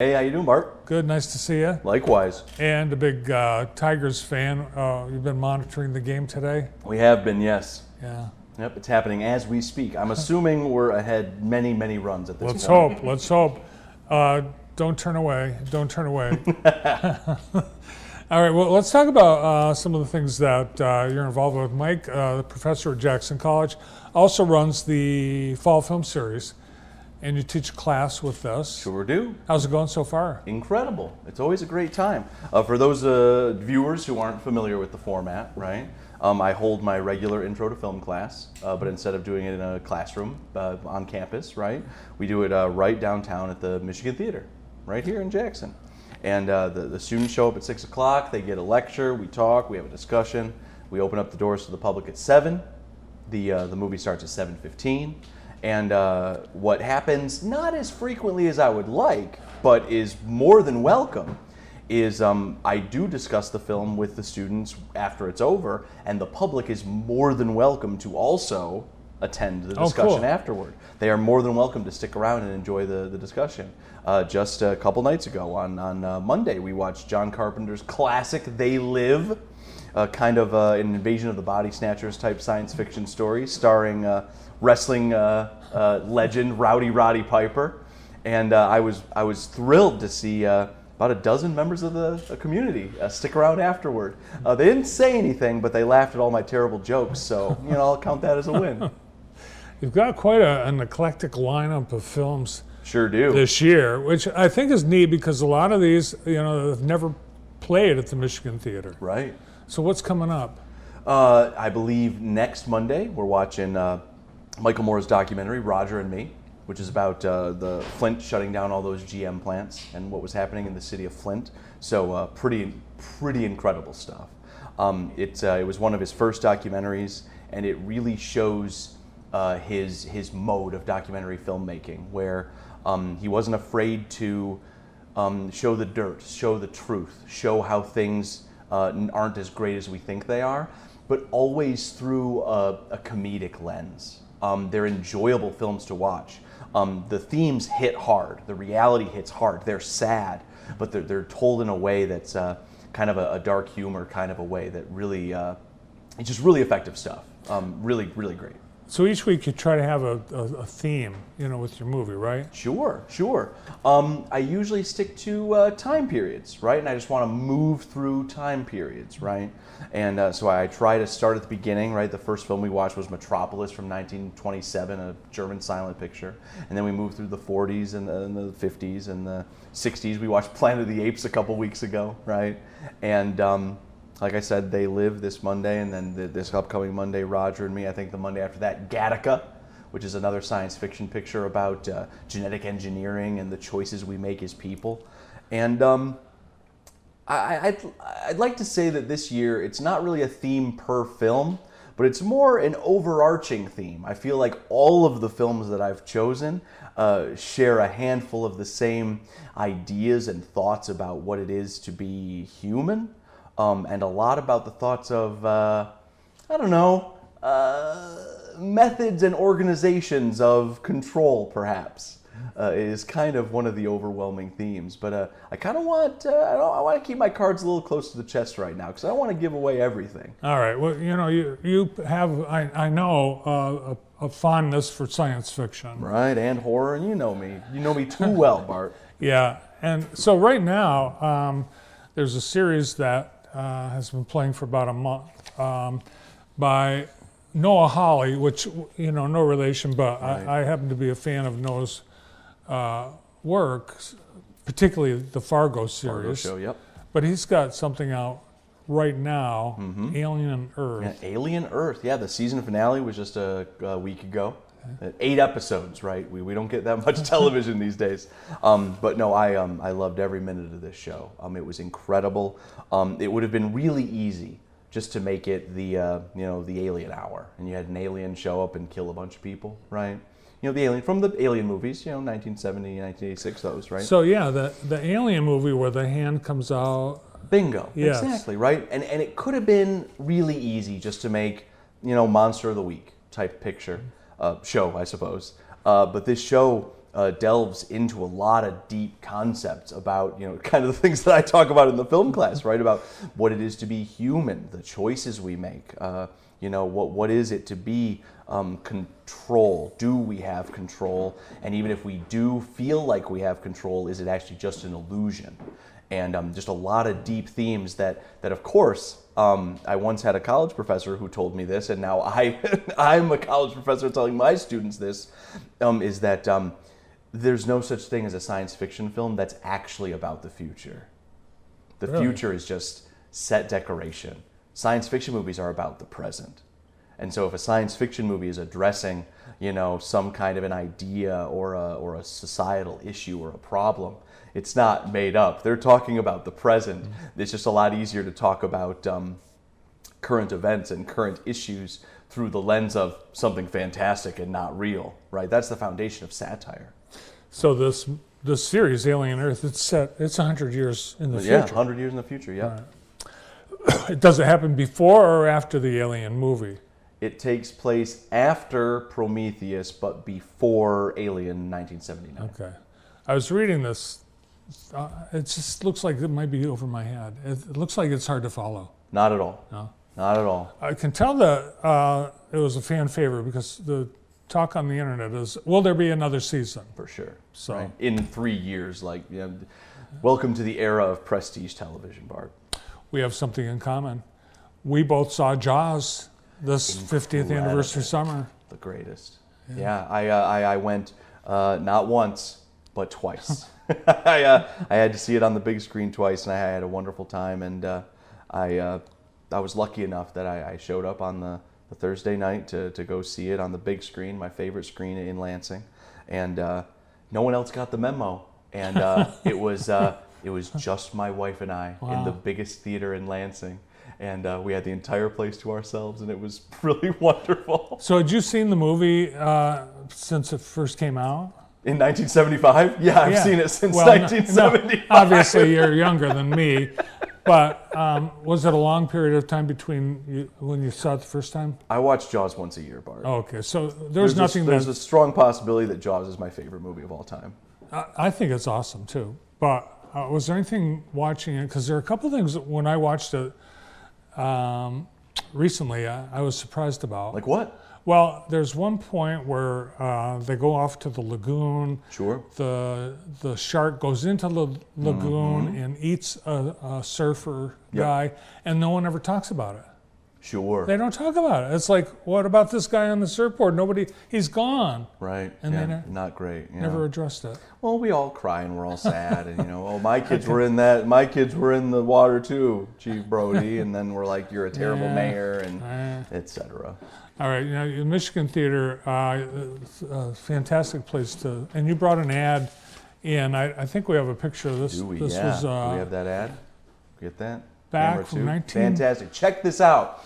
Hey, how you doing, Bart? Good, nice to see you. Likewise. And a big Tigers fan. You've been monitoring the game today? We have been, yes. Yeah. Yep, it's happening as we speak. I'm assuming we're ahead many, many runs at this Let's point. hope. Let's hope. Don't turn away. Don't turn away. All right. Well, let's talk about some of the things that you're involved with. Mike, the professor at Jackson College, also runs the Fall Film Series, and you teach a class with us. Sure do. How's it going so far? Incredible. It's always a great time. For those viewers who aren't familiar with the format, right? I hold my regular intro to film class, but instead of doing it in a classroom on campus, right? We do it right downtown at the Michigan Theater, right here in Jackson. And the students show up at 6 o'clock, they get a lecture, we talk, we have a discussion, we open up the doors to the public at 7. The movie starts at 7:15. And what happens, not as frequently as I would like, but is more than welcome, is I do discuss the film with the students after it's over, and the public is more than welcome to also attend the discussion afterward. They are more than welcome to stick around and enjoy the discussion. Just a couple nights ago, on Monday, we watched John Carpenter's classic They Live, kind of an Invasion of the Body Snatchers type science fiction story starring wrestling legend Rowdy Roddy Piper, and I was thrilled to see about a dozen members of the community stick around afterward. They didn't say anything, but they laughed at all my terrible jokes, so I'll count that as a win. You've got quite an eclectic lineup of films. Sure do. This year, which I think is neat because a lot of these, have never played at the Michigan Theater. Right. So what's coming up? I believe next Monday we're watching Michael Moore's documentary, Roger and Me, which is about the Flint shutting down all those GM plants and what was happening in the city of Flint. So pretty incredible stuff. It was one of his first documentaries, and it really shows his mode of documentary filmmaking, where he wasn't afraid to show the dirt, show the truth, show how things aren't as great as we think they are, but always through a comedic lens. They're enjoyable films to watch. The themes hit hard. The reality hits hard. They're sad, but they're told in a way that's kind of a dark humor kind of a way that really, it's just really effective stuff. Really great. So each week you try to have a theme, with your movie, right? Sure. I usually stick to time periods, right? And I just want to move through time periods, right? And so I try to start at the beginning, right? The first film we watched was Metropolis from 1927, a German silent picture. And then we moved through the 40s and the 50s and the 60s. We watched Planet of the Apes a couple weeks ago, right? And like I said, They Live this Monday, and then this upcoming Monday, Roger and Me. I think the Monday after that, Gattaca, which is another science fiction picture about genetic engineering and the choices we make as people. And I'd like to say that this year, it's not really a theme per film, but it's more an overarching theme. I feel like all of the films that I've chosen share a handful of the same ideas and thoughts about what it is to be human. And a lot about the thoughts of, methods and organizations of control, perhaps, is kind of one of the overwhelming themes. But I kind of want, I want to keep my cards a little close to the chest right now, because I don't want to give away everything. All right. Well, you have, I know, a fondness for science fiction. Right, and horror, and you know me. You know me too well, Bart. Yeah. And so right now, there's a series that has been playing for about a month by Noah Hawley, which, no relation, but right. I happen to be a fan of Noah's work, particularly the Fargo series. Fargo show, yep. But he's got something out right now, Alien Earth. Yeah, Alien Earth, yeah, the season finale was just a week ago. 8 episodes, right? We don't get that much television these days. But no, I loved every minute of this show. It was incredible. It would have been really easy just to make it the the Alien Hour, and you had an alien show up and kill a bunch of people, right? The alien from the Alien movies, 1970, 1986, those, right? So yeah, the Alien movie where the hand comes out. Bingo. Yes. Exactly, right? And it could have been really easy just to make Monster of the Week type picture. Show, I suppose. But this show delves into a lot of deep concepts about, kind of the things that I talk about in the film class, right? About what it is to be human, the choices we make, what is it to be control? Do we have control? And even if we do feel like we have control, is it actually just an illusion? And just a lot of deep themes that of course, I once had a college professor who told me this, and now I'm a college professor telling my students this, is that there's no such thing as a science fiction film that's actually about the future. The future is just set decoration. Science fiction movies are about the present. And so if a science fiction movie is addressing, some kind of an idea or a societal issue or a problem, it's not made up. They're talking about the present. It's just a lot easier to talk about current events and current issues through the lens of something fantastic and not real, right? That's the foundation of satire. So this series, Alien Earth, it's 100 years in the future. Yeah, 100 years in the future, yeah. Right. Does it happen before or after the Alien movie? It takes place after Prometheus, but before Alien 1979. Okay. I was reading this. It just looks like it might be over my head. It looks like it's hard to follow. Not at all. No? Not at all. I can tell that it was a fan favorite because the talk on the internet is, will there be another season? For sure. So right? In 3 years, welcome to the era of prestige television, Bart. We have something in common. We both saw Jaws this 50th anniversary summer. The greatest. Yeah, I went not once, but twice. I had to see it on the big screen twice, and I had a wonderful time. And I was lucky enough that I showed up on the Thursday night to go see it on the big screen, my favorite screen in Lansing. And no one else got the memo. And it was just my wife and I in the biggest theater in Lansing. And we had the entire place to ourselves, and it was really wonderful. So had you seen the movie since it first came out? In 1975? Yeah, I've seen it since 1975. No, obviously, you're younger than me. But was it a long period of time between when you saw it the first time? I watch Jaws once a year, Bart. Oh, okay. So there's nothing there's a strong possibility that Jaws is my favorite movie of all time. I think it's awesome, too. But was there anything watching it? Because there are a couple things that when I watched it recently, I was surprised about. Like what? Well, there's one point where they go off to the lagoon. Sure. The shark goes into the lagoon and eats a surfer guy, and no one ever talks about it. Sure. They don't talk about it. It's like, what about this guy on the surfboard? He's gone. Right. And they not great. Never addressed it. Well, we all cry and we're all sad, and my kids were in that. My kids were in the water too, Chief Brody, and then we're like, you're a terrible mayor, and etc. All right, the Michigan Theater, fantastic place to. And you brought an ad in. I think we have a picture of this. Do we? This was, do we have that ad? Get that? Back from 19... Fantastic. Check this out.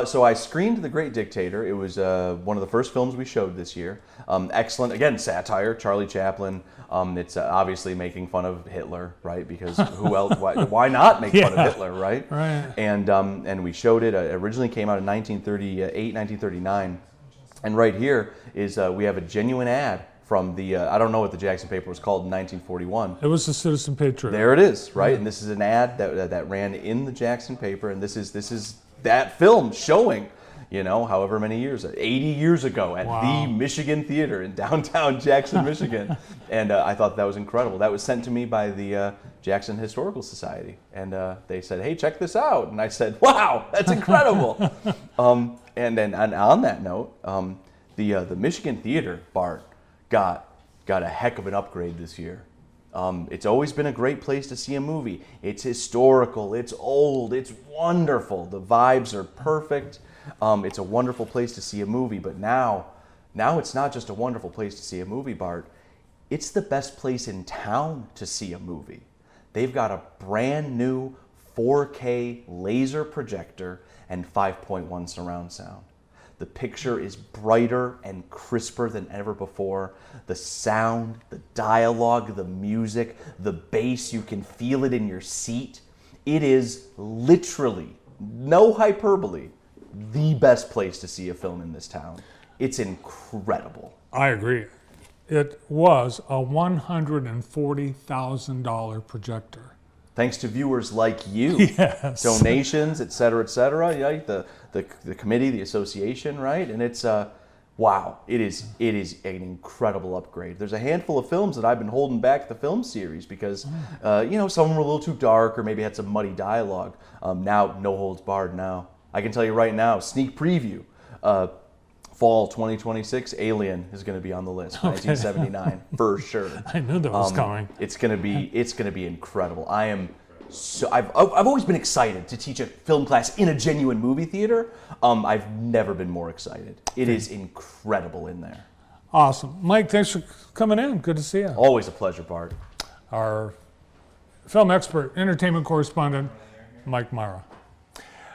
So I screened The Great Dictator. It was one of the first films we showed this year. Excellent. Again, satire, Charlie Chaplin. It's obviously making fun of Hitler, right? Because who else? Why not make fun of Hitler, right? Right. And we showed it. It originally came out in 1938, 1939. And right here is we have a genuine ad from the, I don't know what the Jackson paper was called in 1941. It was the Citizen Patriot. There it is, right? And this is an ad that ran in the Jackson paper, and this is that film showing, however many years, 80 years ago at the Michigan Theater in downtown Jackson, Michigan. And I thought that was incredible. That was sent to me by the Jackson Historical Society. And they said, hey, check this out. And I said, wow, that's incredible. And then on that note, the Michigan Theater, Bart, got a heck of an upgrade this year. It's always been a great place to see a movie. It's historical, it's old, it's wonderful. The vibes are perfect. It's a wonderful place to see a movie, but now it's not just a wonderful place to see a movie, Bart. It's the best place in town to see a movie. They've got a brand new 4K laser projector and 5.1 surround sound. The picture is brighter and crisper than ever before. The sound, the dialogue, the music, the bass, you can feel it in your seat. It is literally, no hyperbole, the best place to see a film in this town. It's incredible. I agree. it was a $140,000 projector. Thanks to viewers like you. Yes. Donations, et cetera, right? The committee, the association, right? And it's wow, it is an incredible upgrade. There's a handful of films that I've been holding back the film series because some of them were a little too dark or maybe had some muddy dialogue. Now, no holds barred now. I can tell you right now, sneak preview, fall 2026, Alien is going to be on the list, 1979 for sure. I knew that was coming. It's going to be incredible. I've always been excited to teach a film class in a genuine movie theater. I've never been more excited. It is incredible in there. Awesome. Mike, thanks for coming in. Good to see you. Always a pleasure, Bart. Our film expert, entertainment correspondent, Mike Marra.